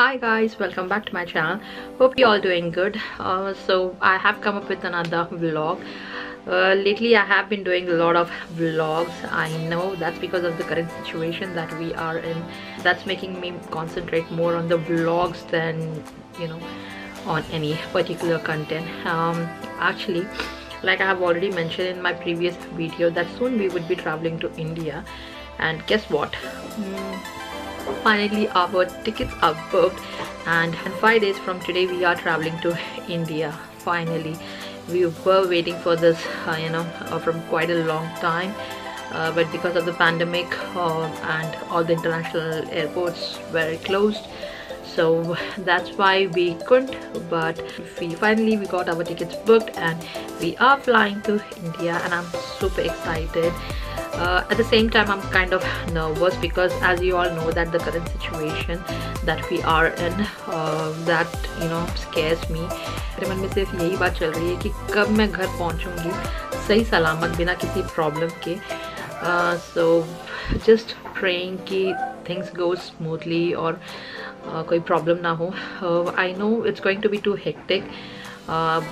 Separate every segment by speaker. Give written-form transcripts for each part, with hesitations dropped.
Speaker 1: Hi guys, welcome back to my channel. Hope you all doing good. So I have come up with another vlog. Lately I have been doing a lot of vlogs. I know that's because of the current situation that we are in. That's making me concentrate more on the vlogs than on any particular content. Actually, like I have already mentioned in my previous video, that soon we would be traveling to India, and guess what? Finally our tickets are booked, and 5 days from today we are traveling to India. Finally, we were waiting for this from quite a long time, but because of the pandemic and all the international airports were closed, so that's why we couldn't. But we got our tickets booked and we are flying to India, and I'm super excited. At the same time, I'm kind of nervous because, as you all know, that the current situation that we are in, that scares me. मेरे मन में सिर्फ यही बात चल रही है कि कब मैं घर पहुंचूंगी सही सलामत बिना किसी प्रॉब्लम के. So just praying कि things go smoothly और कोई प्रॉब्लम ना हो. I know it's going to be too hectic,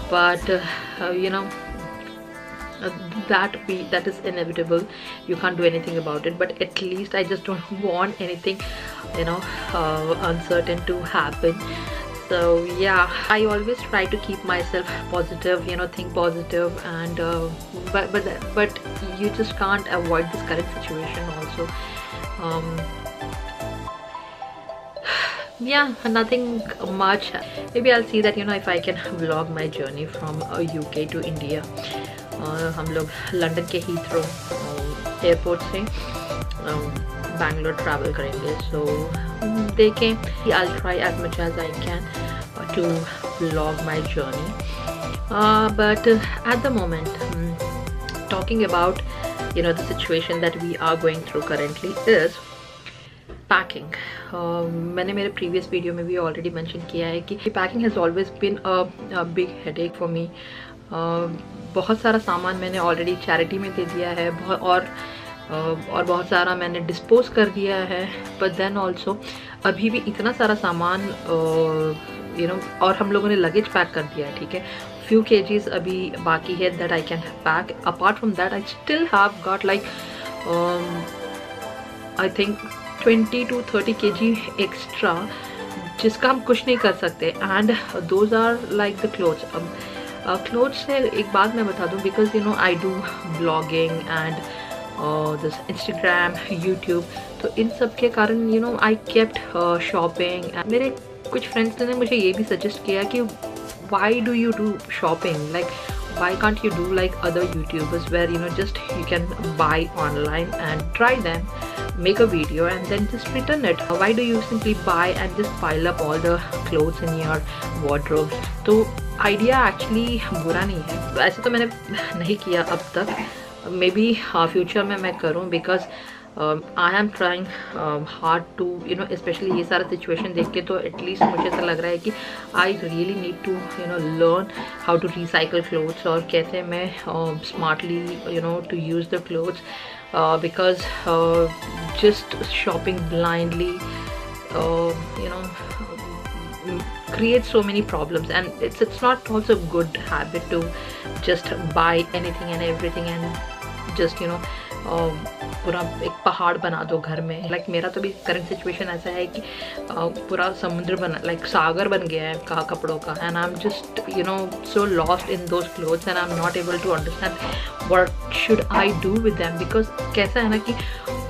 Speaker 1: but that is inevitable. You can't do anything about it, but at least I just don't want anything uncertain to happen. So yeah, I always try to keep myself positive, think positive, and but you just can't avoid this current situation also. Yeah, nothing much. Maybe I'll see that if I can vlog my journey from UK to India. हम लोग London के Heathrow airport से Bangalore travel करेंगे. सो देखें, I'll try as much as I can to vlog my journey, but at the moment, talking about the situation that we are going through currently is packing. मैंने मेरे previous video में भी already mention किया है कि packing has always been a big headache for me. बहुत सारा सामान मैंने ऑलरेडी चैरिटी में दे दिया है और बहुत सारा मैंने डिस्पोज कर दिया है. बट देन ऑल्सो अभी भी इतना सारा सामान और हम लोगों ने लगेज पैक कर दिया है. ठीक है, फ्यू केजीज अभी बाकी है that I can pack. Apart from that I still have got like I think 20 to 30 kg extra, जिसका हम कुछ नहीं कर सकते. And those are like the clothes. Clothes से एक बात मैं बता दूं, because I do blogging and this Instagram, YouTube, तो इन सब के कारण आई केप्ट शॉपिंग. मेरे कुछ फ्रेंड्स ने मुझे ये भी सजेस्ट किया कि why do you do shopping, like why can't you do like other YouTubers where just you can buy online and try them, make a video and then just return it. Why do you simply buy and just pile up all the clothes in your wardrobe? तो idea actually बुरा नहीं है. ऐसे तो मैंने नहीं किया अब तक. मे बी फ्यूचर में मैं करूँ, because I am trying hard to specially ये सारा सिचुएशन देख के तो एटलीस्ट मुझे ऐसा लग रहा है कि I really need to learn how to recycle clothes और कैसे मैं smartly to use the clothes, because just shopping blindly creates so many problems, and it's not also a good habit to just buy anything and everything and just पूरा एक पहाड़ बना दो घर में. लाइक मेरा तो भी करंट सिचुएशन ऐसा है कि पूरा समुद्र बना, लाइक सागर बन गया है कपड़ों का. And I am just so lost in those clothes and I am not able to understand what should I do with them. Because कैसा है ना कि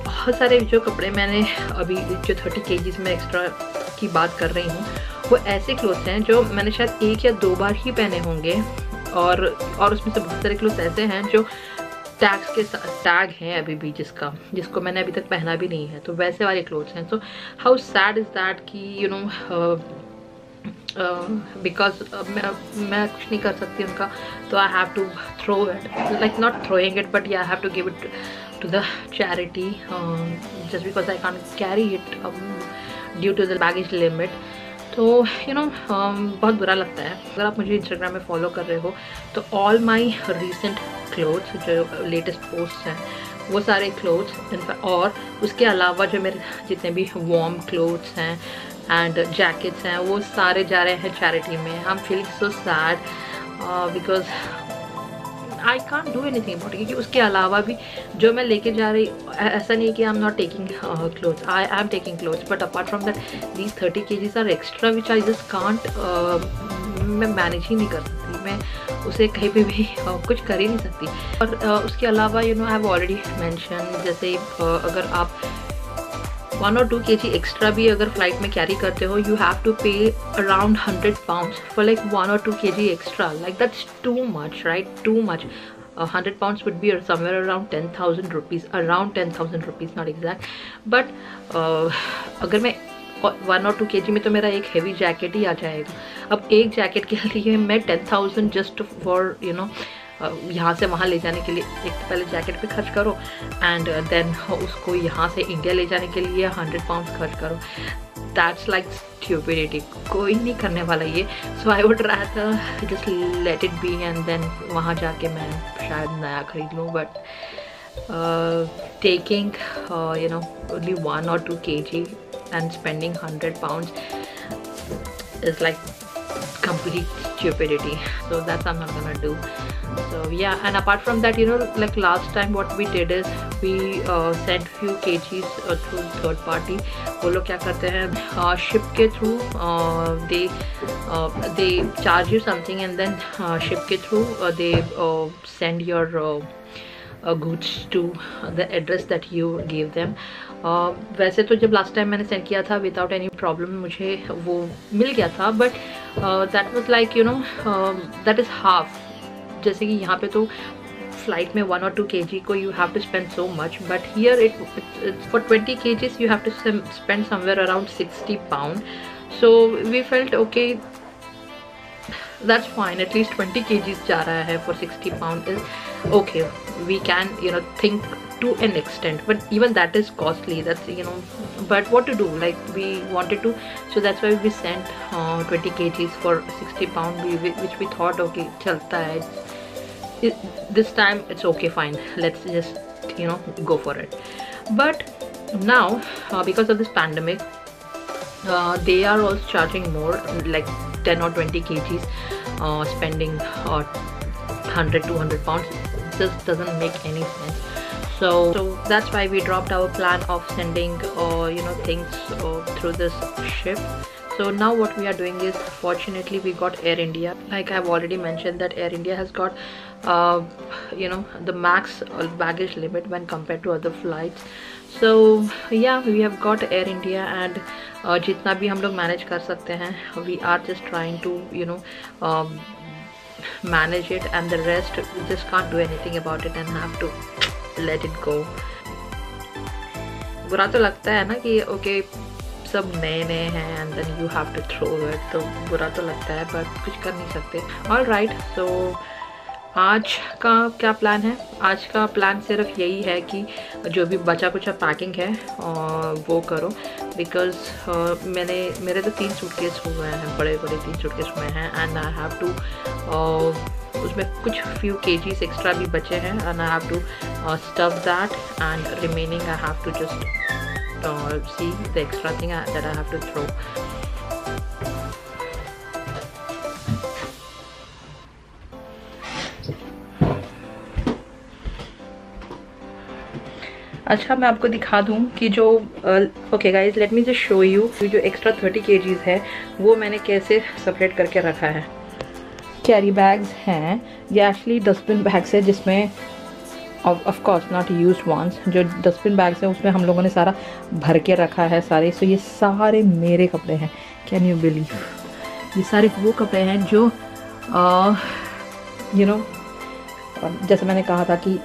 Speaker 1: बहुत सारे जो कपड़े मैंने अभी जो 30 kgs में एक्स्ट्रा की बात कर रही हूँ, वो ऐसे क्लोथ्स हैं जो मैंने शायद 1 या 2 बार ही पहने होंगे, और उसमें से बहुत सारे क्लोथ्स ऐसे हैं जो टैग्स के टैग हैं अभी भी, जिसको मैंने अभी तक पहना भी नहीं है. तो वैसे वाले क्लोथ्स हैं. So how sad is that कि बिकॉज मैं कुछ नहीं कर सकती उनका, तो I have to throw it, like not throwing it, but I have to give it to the charity, just because I can't carry it due to the baggage limit. तो बहुत बुरा लगता है. अगर आप मुझे इंस्टाग्राम में फॉलो कर रहे हो तो ऑल माई रिसेंट क्लोथ्स, जो लेटेस्ट पोस्ट हैं, वो सारे क्लोथ्स और उसके अलावा जो मेरे जितने भी वार्म क्लोथ्स हैं एंड जैकेट्स हैं वो सारे जा रहे हैं चैरिटी में। I am feeling so sad because I can't do anything about, क्योंकि उसके अलावा भी जो मैं लेके जा रही, ऐसा नहीं है कि I am not taking clothes, I am taking clothes, but apart from that these 30 kgs are extra which I just can't, मैं मैनेज ही नहीं कर सकती, मैं उसे कहीं पे भी कुछ कर ही नहीं सकती। और उसके अलावा आई हैव ऑलरेडी मेंशन, जैसे अगर आप 1 or 2 kg एक्स्ट्रा भी अगर फ्लाइट में कैरी करते हो, यू हैव टू पे around 100 pounds for like 1 or 2 kg extra. Like that's too much, right? Too much. 100 pounds would be somewhere around 10,000 rupees, around 10,000 rupees, not exact. But अगर मैं 1 or 2 kg में तो मेरा एक heavy jacket ही आ जाएगा। अब एक जैकेट के लिए मैं 10,000 जस्ट फॉर यहाँ से वहाँ ले जाने के लिए, एक तो पहले जैकेट पे खर्च करो एंड देन उसको यहाँ से इंडिया ले जाने के लिए 100 pounds खर्च करो। दैट्स लाइक स्टूपिडिटी, कोई नहीं करने वाला ये। So I would rather just let it be and then वहाँ जाके मैं शायद नया खरीद लूँ। But taking only 1 or 2 kg and spending 100 pounds is like complete stupidity, so that's I'm not gonna do. So yeah, and apart from that, like last time what we did is we sent few kgs through third party. वो लोग क्या करते हैं, ship के through they charge you something and then ship के through they send your goods to the address that you gave them. वैसे तो जब लास्ट टाइम मैंने सेंड किया था विदाउट एनी प्रॉब्लम मुझे वो मिल गया था, but that was like that is half. जैसे कि यहाँ पे तो फ्लाइट में 1 or 2 kg को you have to spend so much, but here it's for 20 kgs you have to spend somewhere around 60 pounds. So we felt okay, that's fine, at least 20 kgs जा रहा है for 60 pounds is okay. We can think to an extent, but even that is costly. That's but what to do, like we wanted to, so that's why we sent 20 kgs for 60 pounds, which we thought okay chalta hai, this time it's okay, fine, let's just go for it. But now because of this pandemic they are also charging more, like 10 or 20 kgs spending 100-200 pounds just doesn't make any sense. So that's why we dropped our plan of sending things through this ship. So now what we are doing is, fortunately we got Air India. Like I've already mentioned that Air India has got the max baggage limit when compared to other flights. So yeah, we have got Air India and जितना भी हम लोग manage कर सकते हैं, we are just trying to manage it, and the rest we just can't do anything about it and have to let it go. बुरा तो लगता है ना कि ओके सब नए नए हैं and then you have to throw it, तो बुरा तो लगता है बट कुछ कर नहीं सकते। ऑल राइट, सो आज का क्या प्लान है? आज का प्लान सिर्फ यही है कि जो भी बचा कुछ पैकिंग है वो करो, बिकॉज मेरे तो 3 सूटकेस हुए हैं, बड़े बड़े 3 सूटकेस हुए हैं एंड आई हैव टू उसमें कुछ फ्यू kgs एक्स्ट्रा भी बचे हैं and I have to stuff that and remaining I have to just see the extra thing that I have to throw. अच्छा, मैं आपको दिखा दूँ कि जो okay guys, let me just show you जो एक्स्ट्रा 30 kgs है वो मैंने कैसे सेपरेट करके रखा है। कैरी बैग्स हैं, ये एक्चुअली डस्टबिन बैग्स है जिसमें of course not used once, जो डस्टबिन बैग्स हैं उसमें हम लोगों ने सारा भर के रखा है सारे। सो ये सारे मेरे कपड़े हैं, कैन यू बिलीव? ये सारे वो कपड़े हैं जो जैसे मैंने कहा था कि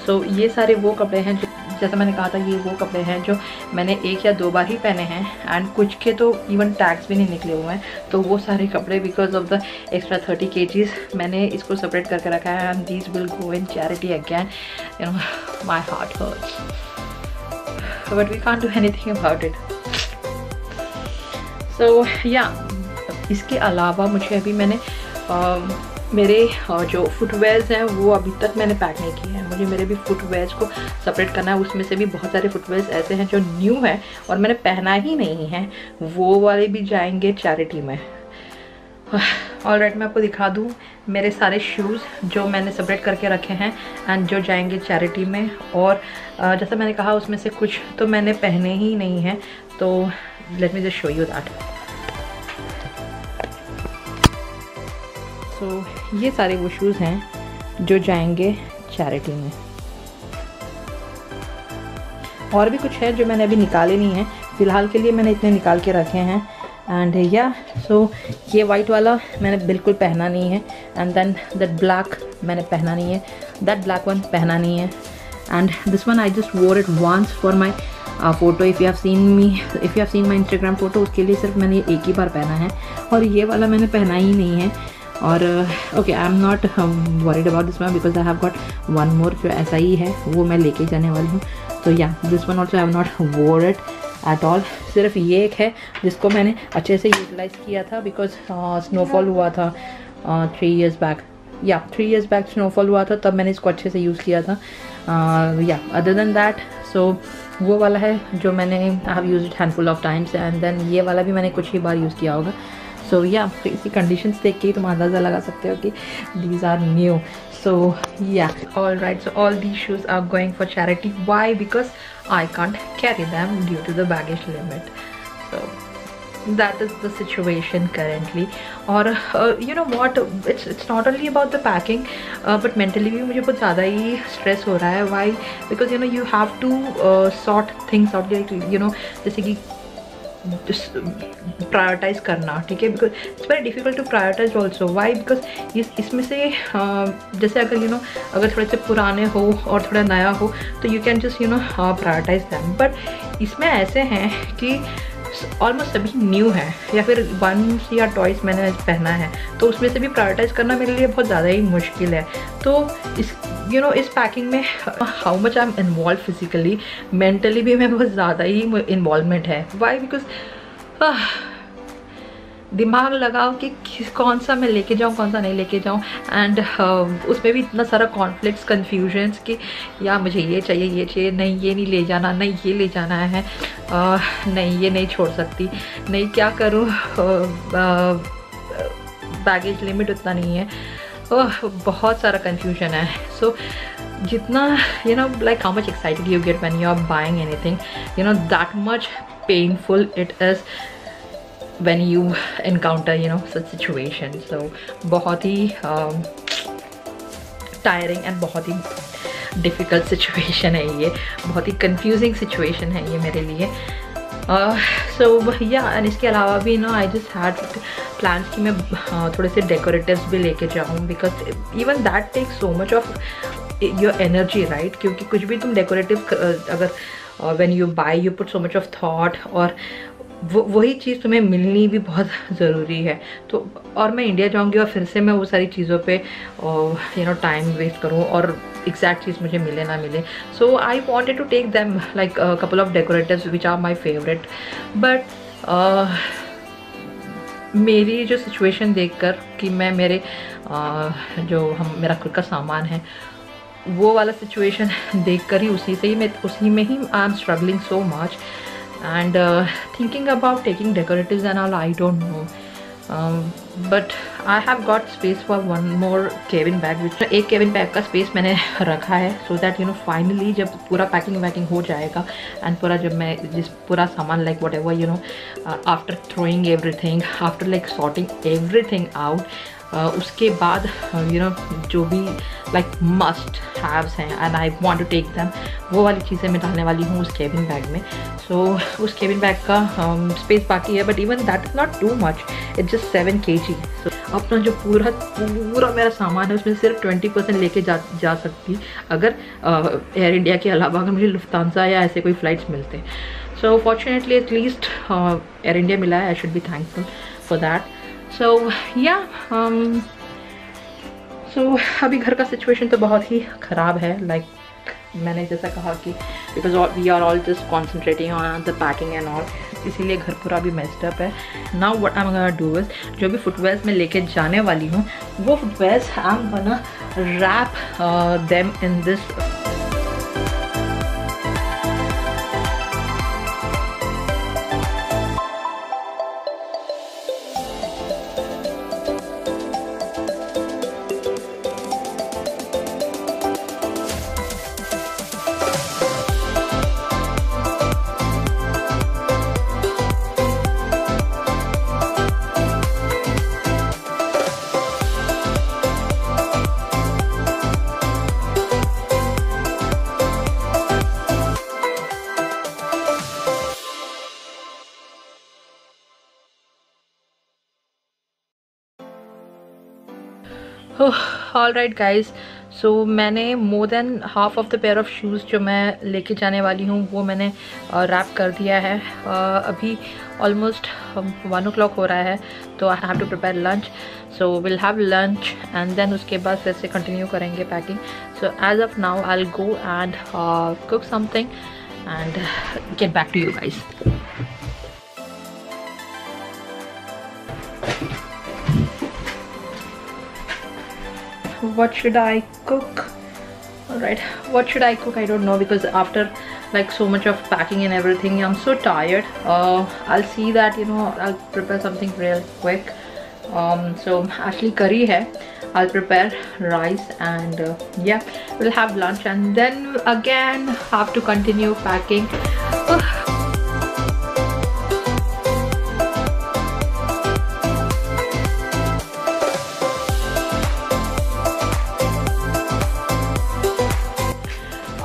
Speaker 1: सो ये सारे वो कपड़े हैं जो, जैसे मैंने कहा था, ये वो कपड़े हैं जो मैंने 1 या 2 बार ही पहने हैं एंड कुछ के तो इवन टैग्स भी नहीं निकले हुए हैं। तो वो सारे कपड़े because of the extra 30 kgs मैंने इसको सेपरेट करके रखा है and these will go in charity again. My heart hurts but we can't do anything about it. So या इसके अलावा मुझे अभी मैंने मेरे जो फुटवेयर्स हैं वो अभी तक मैंने पैक नहीं किए हैं। मुझे मेरे भी फुटवेयर्स को सेपरेट करना है। उसमें से भी बहुत सारे फुटवेयर्स ऐसे हैं जो न्यू हैं और मैंने पहना ही नहीं है, वो वाले भी जाएंगे चैरिटी में। ऑलराइट, मैं आपको दिखा दूँ मेरे सारे शूज़ जो मैंने सेपरेट करके रखे हैं एंड जो जाएंगे चैरिटी में। और जैसा मैंने कहा उसमें से कुछ तो मैंने पहने ही नहीं हैं, तो let me just show you that. So ये सारे वो शूज़ हैं जो जाएंगे चैरिटी में। और भी कुछ है जो मैंने अभी निकाले नहीं हैं, फ़िलहाल के लिए मैंने इतने निकाल के रखे हैं। एंड या सो ये वाइट वाला मैंने बिल्कुल पहना नहीं है, एंड देन दैट ब्लैक मैंने पहना नहीं है, दैट ब्लैक वन पहना नहीं है, and this one I just wore it once for my photo. If you have seen my Instagram photo, उसके लिए सिर्फ मैंने एक ही बार पहना है। और ये वाला मैंने पहना ही नहीं है। और okay, I am not worried about this one because I have got one more जो ऐसा ही है, वो मैं लेके जाने वाली हूँ। तो या this one also I have not वोर इट एट ऑल। सिर्फ ये एक है जिसको मैंने अच्छे से यूटिलाइज़ किया था बिकॉज स्नोफॉल हुआ था 3 years बैक। या 3 years बैक स्नोफॉल हुआ था, तब मैंने इसको अच्छे से यूज़ किया था। या अदर देन दैट, सो वो वाला है जो मैंने I have used it handful of times, and then ये वाला भी मैंने कुछ ही बार यूज़ किया होगा। सो या इसी कंडीशंस देख के ही तुम अंदाज़ा लगा सकते हो कि these are new. So yeah, all right, so all these shoes are going for charity. Why? Because I can't carry them due to the baggage limit. So that is the situation currently. Or you know what, it's not only about the packing, but mentally भी मुझे बहुत ज़्यादा ही stress हो रहा है। Why? Because you know you have to sort things out, like you know जैसे कि prioritise करना, ठीक है, because it's very difficult to prioritize also. Why? Because इसमें से जैसे अगर यू नो अगर थोड़े से पुराने हो और थोड़ा नया हो तो you can just you know prioritise them, but इसमें ऐसे हैं कि ऑलमोस्ट सभी न्यू है या फिर वंस या टॉयस मैंने पहना है, तो उसमें से भी प्रायोरिटाइज करना मेरे लिए बहुत ज़्यादा ही मुश्किल है। तो इस यू नो इस पैकिंग में how much I am involve physically, mentally भी मैं बहुत ज़्यादा ही इन्वॉल्वमेंट है। वाई? बिकॉज दिमाग लगाओ कि कौन सा मैं लेके जाऊँ, कौन सा नहीं लेके जाऊँ, एंड उसमें भी इतना सारा कॉन्फ्लिक्ट्स, कन्फ्यूजन्स कि या मुझे ये चाहिए, नहीं ये नहीं ले जाना, नहीं ये ले जाना है, नहीं ये नहीं छोड़ सकती, नहीं क्या करूँ, बैगेज लिमिट उतना नहीं है, बहुत सारा कन्फ्यूजन है। सो जितना you know like how much excited you get when you are buying anything, you know that much painful it is when you encounter you know such situation. So बहुत ही tiring and बहुत ही difficult situation है ये, बहुत ही confusing situation है ये मेरे लिए। So yeah, and इसके अलावा भी you know I just had plans कि मैं थोड़े से decoratives भी लेके जाऊँ, because even that takes so much of your energy, right? क्योंकि कुछ भी तुम decorative अगर when you buy you put so much of thought, और वही चीज़ तुम्हें मिलनी भी बहुत ज़रूरी है। तो और मैं इंडिया जाऊंगी और फिर से मैं वो सारी चीज़ों पे यू नो टाइम वेस्ट करूँ और एग्जैक्ट चीज़ मुझे मिले ना मिले। So I wanted to take them like couple of decoratives which are my favourite, but मेरी जो सिचुएशन देखकर कि मैं मेरे मेरा खुद का सामान है वो वाला सिचुएशन देखकर ही उसी में ही I am struggling so much, and thinking about taking decoratives and all, I don't know, but I have got space for one more cabin bag, which एक cabin bag का space मैंने रखा है, so that you know finally जब पूरा packing हो जाएगा and पूरा जब मैं पूरा सामान like whatever you know after throwing everything, after like sorting everything out, उसके बाद यू नो जो भी लाइक मस्ट हैव्स हैं and I want to take them, वो वाली चीज़ें मैं डालने वाली हूँ उस केबिन बैग में। सो उस केबिन बैग का स्पेस बाकी है, but even that is not too much, it's just 7 kg। सो अपना जो पूरा मेरा सामान है उसमें सिर्फ 20% लेके जा सकती अगर एयर इंडिया के अलावा अगर मुझे लुफ्तांसा या ऐसे कोई फ़्लाइट्स मिलते। So fortunately at least air India मिला है, I should be thankful for that. So yeah so अभी घर का सिचुएशन तो बहुत ही ख़राब है, लाइक मैंने जैसा कहा कि because we are all just concentrating on the packing and all, इसीलिए घर पूरा भी मेस्ड अप है. Now what I am gonna do is, जो भी फुटवेयर्स मैं लेके जाने वाली हूँ वो footwears I am gonna wrap them in this. All right guys, so मैंने more than half of the pair of shoes जो मैं लेके जाने वाली हूँ वो मैंने रैप कर दिया है. अभी ऑलमोस्ट 1 o'clock हो रहा है, तो I have to prepare lunch. So will have lunch and then उसके बाद फिर से कंटिन्यू करेंगे packing. So as of now I will go and cook something and get back to you guys. What should I cook? Alright, what should I cook? I don't know, because after like so much of packing and everything, I'm so tired. I'll see that, you know, I'll prepare something real quick. So actually curry hai. I'll prepare rice and yeah, we'll have lunch and then again have to continue packing.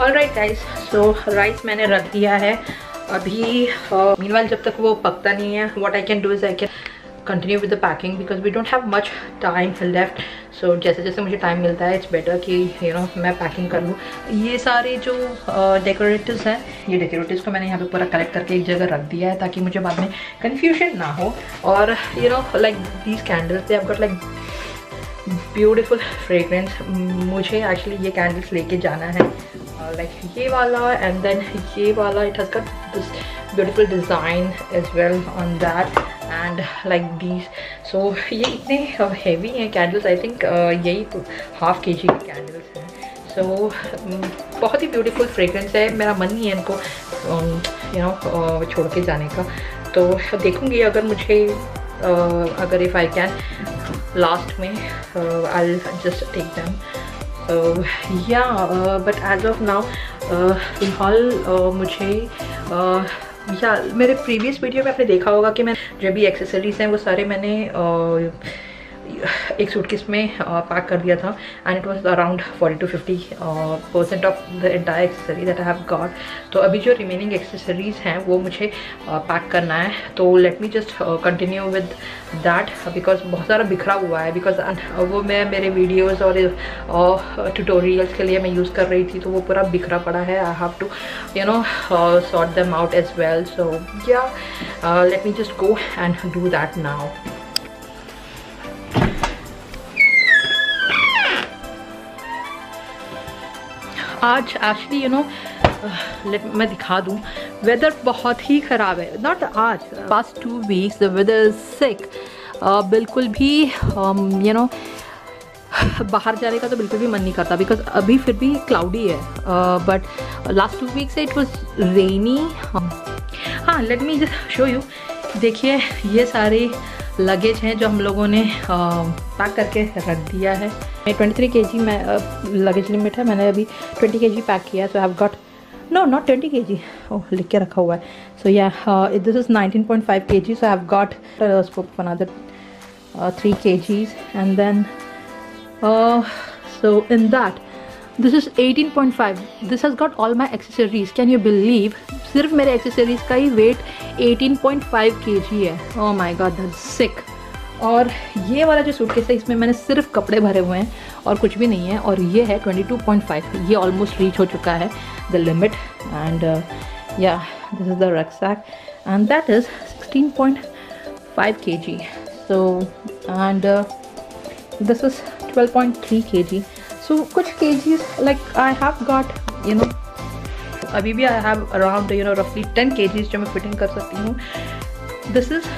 Speaker 1: Alright guys, so rice मैंने रख दिया है अभी. Meanwhile जब तक वो पकता नहीं है, what I can do is I can continue with the packing because we don't have much time left. So जैसे जैसे मुझे टाइम मिलता है इट्स बेटर कि यू नो मैं पैकिंग कर लूँ. ये सारे जो डेकोरेटिव्स हैं, ये डेकोरेटिव्स को मैंने यहाँ पे पूरा कलेक्ट करके एक जगह रख दिया है ताकि मुझे बाद में कन्फ्यूजन ना हो. और you know like these candles they have got like beautiful fragrance. मुझे एक्चुअली ये कैंडल्स लेके जाना है, like ये वाला and then ये वाला. It has got this beautiful design as well on that and like these. So ये इतने heavy हैं candles. I think यही ½ kg की candles हैं. So बहुत ही beautiful fragrance है. मेरा मन नहीं है इनको you know छोड़ के जाने का. तो देखूँगी अगर मुझे अगर if I can last में I'll just take them. So yeah, but as of now फिलहाल मुझे या मेरे प्रीवियस वीडियो में आपने देखा होगा कि मैं जो भी एक्सेसरीज हैं वो सारे मैंने एक सूटकेस में पैक कर दिया था and it was around 40 to 50% of the entire accessory that I have got. तो अभी जो रिमेनिंग एक्सेसरीज हैं वो मुझे पैक करना है. तो let me just continue with that because बहुत सारा बिखरा हुआ है. बिकॉज वो मैं मेरे वीडियोज़ और ट्यूटोरियल्स के लिए मैं यूज़ कर रही थी, तो वो पूरा बिखरा पड़ा है. I have to you know sort them out as well. So yeah let me just go and do that now. आज एक्चुअली यू नो मैं दिखा दूँ, वेदर बहुत ही ख़राब है. नॉट आज, past 2 weeks the weather is sick. बिल्कुल भी यू नो बाहर जाने का तो बिल्कुल भी मन नहीं करता बिकॉज अभी फिर भी क्लाउडी है. बट लास्ट 2 weeks से इट वॉज रेनी. हाँ, late me just show you. देखिए ये सारे लगेज हैं जो हम लोगों ने पैक करके रख दिया है. 23 kg में लगेज लिमिट है. मैंने अभी 20 kg पैक किया. So I have got no not 20 kg. Oh, लिख के रखा हुआ है. So yeah this is 19.5 kg. So I have got scope another 3 kgs and then so in that this is 18.5. this has got all my accessories. can you believe सिर्फ मेरे accessories का ही wait 18.5 kg है. oh my god, that's sick. और ये वाला जो suitcase है इसमें मैंने सिर्फ कपड़े भरे हुए हैं और कुछ भी नहीं है. और ये है 22.5. ये ऑलमोस्ट रीच हो चुका है द लिमिट. एंड या this is the rucksack and that is 16.5 kg. So and this is 12.3 kg. So कुछ kgs like I have got, you know, अभी भी I have around, you know, roughly 10 kgs जो मैं fitting कर सकती हूँ. This is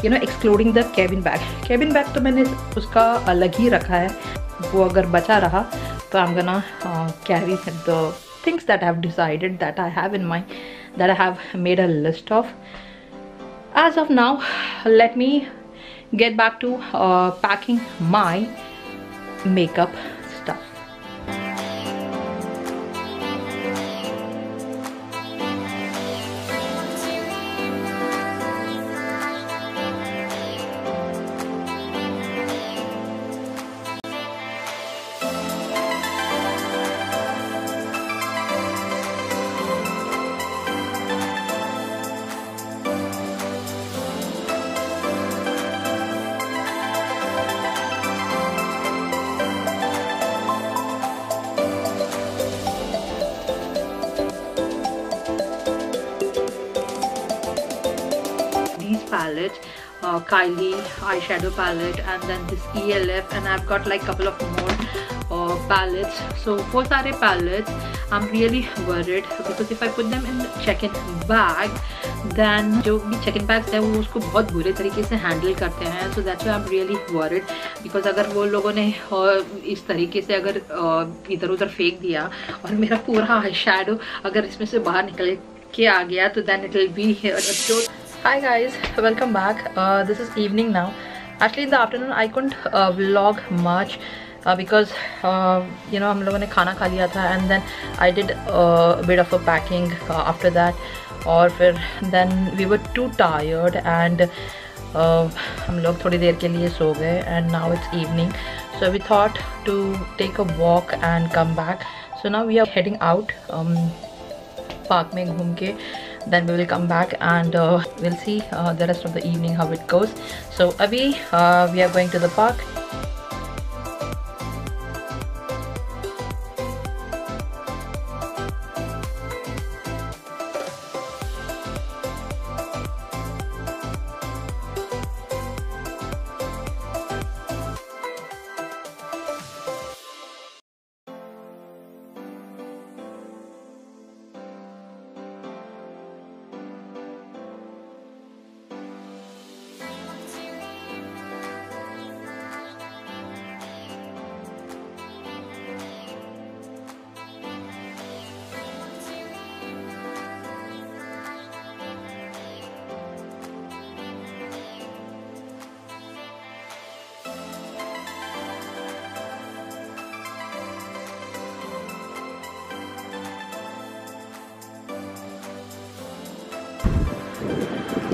Speaker 1: you know, excluding the cabin bag. Cabin bag तो मैंने उसका अलग ही रखा है. वो अगर बचा रहा तो I'm gonna carry the things that I have decided, that I have in mind, that I have made a list of. As of now, let me get back to packing my makeup stuff. Palettes, Kylie eyeshadow palette, and then this ELF, and I've got like couple of more palettes. So for सारे palettes I'm really worried because if I put them in the check-in bag, then जो भी check-in bags है वो उसको बहुत बुरे तरीके से handle करते हैं. So that's why I'm really worried because अगर वो लोगों ने इस तरीके से अगर इधर उधर फेंक दिया और मेरा पूरा eyeshadow अगर इसमें से बाहर निकल के आ गया तो then it will be so. Hi guys, welcome back. This is evening now. Actually in the afternoon I couldn't vlog much because you know हम लोगों ने खाना खा लिया था and then I did a bit of a packing after that और फिर then we were too tired and हम लोग थोड़ी देर के लिए सो गए and now it's evening, so we thought to take a walk and come back. So now we are heading out park में घूम के, then we will come back and we'll see the rest of the evening how it goes. So abhi we are going to the park.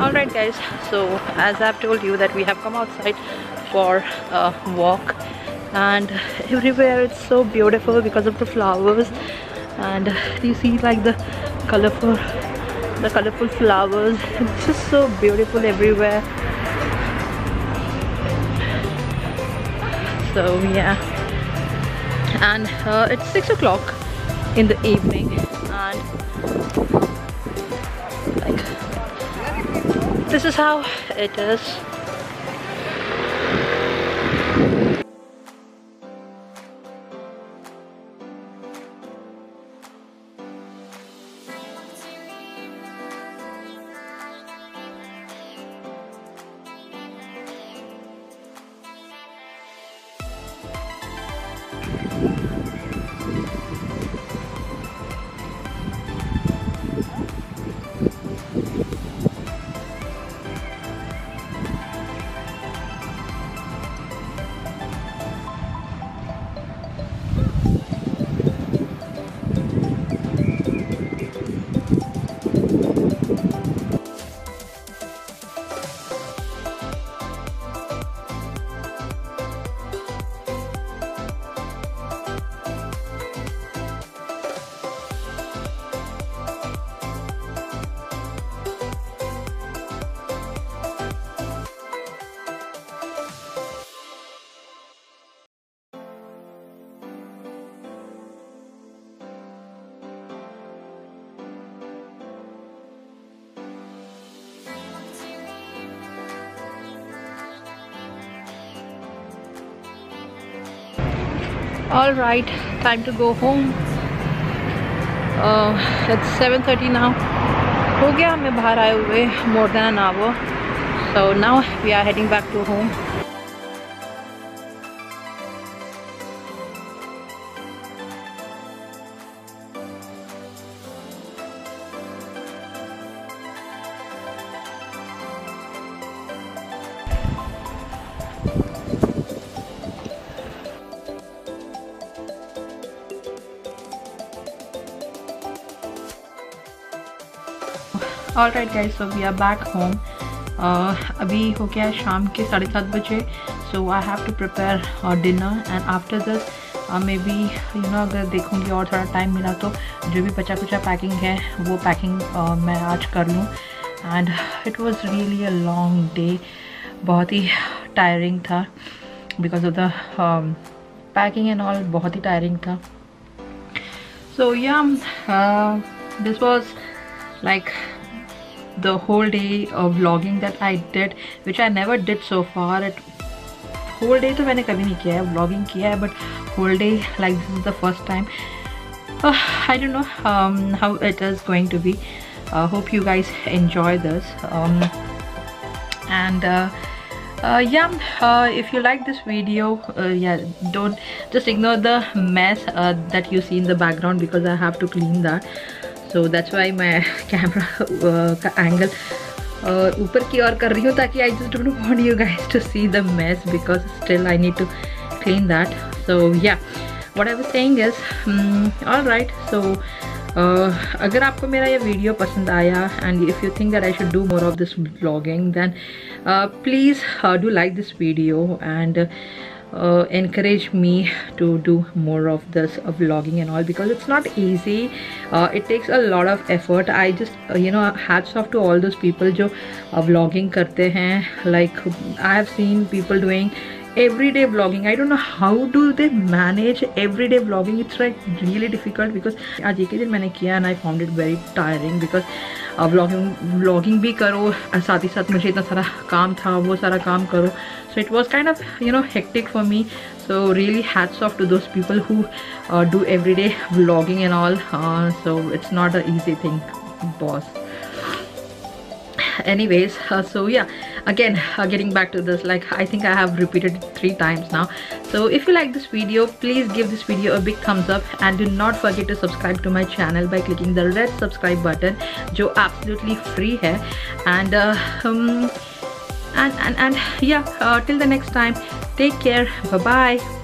Speaker 1: Alright guys, so as I've told you that we have come outside for a walk and everywhere it's so beautiful because of the flowers, and you see like the colorful flowers. It's just so beautiful everywhere. So yeah, and it's 6 o'clock in the evening and like this is how it is. All right, time to go home. It's 7:30 now. हो गया हमें बाहर आए हुए more than an hour. So now we are heading back to home. Alright guys, so we are back home. अभी हो गया शाम के 7:30 बजे. So I have to prepare dinner and after this maybe अगर देखूँगी और थोड़ा टाइम मिला तो जो भी बचा कुचा पैकिंग है वो पैकिंग मैं आज कर लूँ. And it was really a long day. बहुत ही टायरिंग था because of the packing and all. बहुत ही टायरिंग था. So yeah, this was like the whole day of vlogging that I did, which I never did so far. Whole day तो मैंने कभी नहीं किया है, vlogging किया है, but whole day like this is the first time. I don't know how it is going to be. Hope you guys enjoy this. And if you like this video, yeah, don't just ignore the mess that you see in the background because I have to clean that. So that's why मैं camera का angle ऊपर की ओर कर रही हूँ ताकि I just don't want you guys to see the mess because still I need to clean that. So yeah, what I was saying is alright, so अगर आपको मेरा ये वीडियो पसंद आया and if you think that I should do more of this vlogging, then please do like this video and encourage me to do more of this vlogging and all because it's not easy. It takes a lot of effort. I just hats off to all those people जो vlogging करते हैं. Like I have seen people doing everyday vlogging. I don't know how do they manage everyday vlogging. It's like really difficult because आज एक ही दिन मैंने किया and I found it very tiring because vlogging भी करो साथ ही साथ मुझे इतना सारा काम था, वो सारा काम करो. So it was kind of hectic for me. So really hats off to those people who do everyday vlogging and all. So it's not an easy thing, boss. Anyways, so yeah, again getting back to this, like I think I have repeated it 3 times now. So if you like this video, please give this video a big thumbs up and do not forget to subscribe to my channel by clicking the red subscribe button जो absolutely free है. And yeah, till the next time, take care, bye bye.